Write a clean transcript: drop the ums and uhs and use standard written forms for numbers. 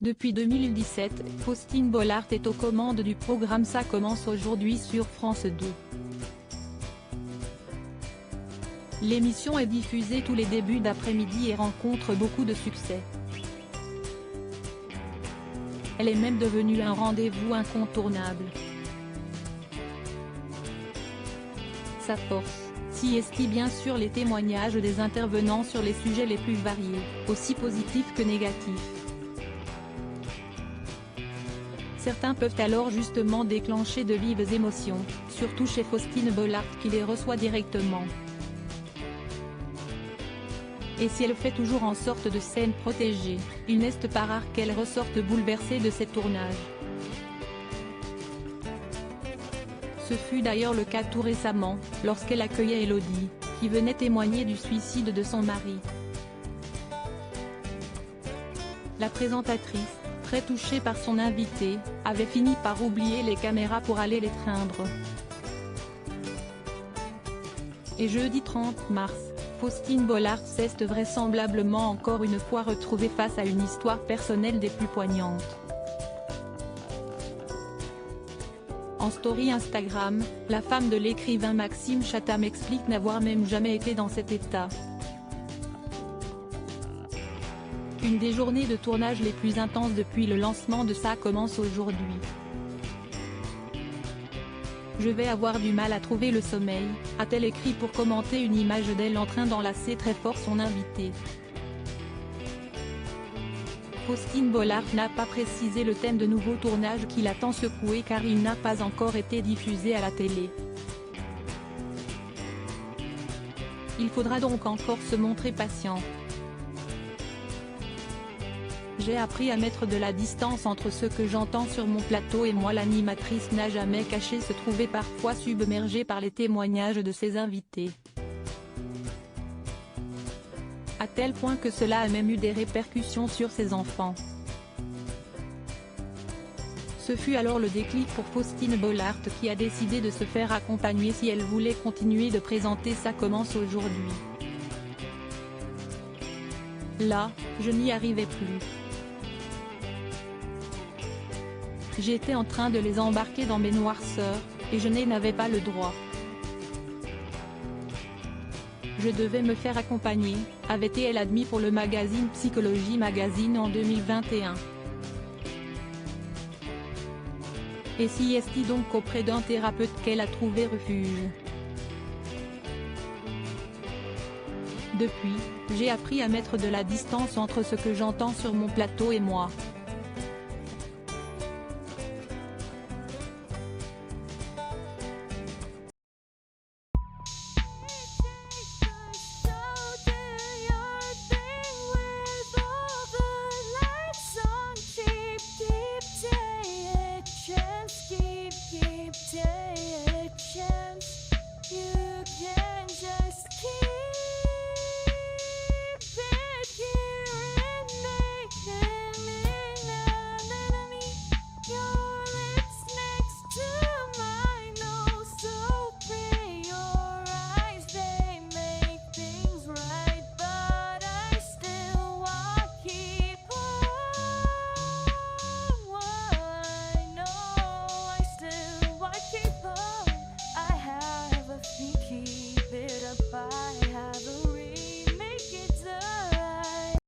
Depuis 2017, Faustine Bollaert est aux commandes du programme Ça commence aujourd'hui sur France 2. L'émission est diffusée tous les débuts d'après-midi et rencontre beaucoup de succès. Elle est même devenue un rendez-vous incontournable. Sa force, si est bien sûr les témoignages des intervenants sur les sujets les plus variés, aussi positifs que négatifs. Certains peuvent alors justement déclencher de vives émotions, surtout chez Faustine Bollaert qui les reçoit directement. Et si elle fait toujours en sorte de scène protégée, il n'est pas rare qu'elle ressorte bouleversée de ses tournages. Ce fut d'ailleurs le cas tout récemment, lorsqu'elle accueillait Elodie, qui venait témoigner du suicide de son mari. La présentatrice, très touchée par son invité, avait fini par oublier les caméras pour aller l'étreindre. Et jeudi 30 mars, Faustine Bollaert s'est vraisemblablement encore une fois retrouvée face à une histoire personnelle des plus poignantes. En story Instagram, la femme de l'écrivain Maxime Chatham explique n'avoir même jamais été dans cet état. Une des journées de tournage les plus intenses depuis le lancement de Ça commence aujourd'hui. Je vais avoir du mal à trouver le sommeil, a-t-elle écrit pour commenter une image d'elle en train d'enlacer très fort son invité. Faustine Bollaert n'a pas précisé le thème de nouveau tournage qui l'a tant secoué car il n'a pas encore été diffusé à la télé. Il faudra donc encore se montrer patient. J'ai appris à mettre de la distance entre ce que j'entends sur mon plateau et moi. L'animatrice n'a jamais caché se trouver parfois submergée par les témoignages de ses invités. À tel point que cela a même eu des répercussions sur ses enfants. Ce fut alors le déclic pour Faustine Bollaert qui a décidé de se faire accompagner si elle voulait continuer de présenter Ça commence aujourd'hui. Là, je n'y arrivais plus. J'étais en train de les embarquer dans mes noirceurs, et je n'avais pas le droit. Je devais me faire accompagner, avait-elle admis pour le magazine Psychologie Magazine en 2021. Et si est donc auprès d'un thérapeute qu'elle a trouvé refuge. Depuis, j'ai appris à mettre de la distance entre ce que j'entends sur mon plateau et moi.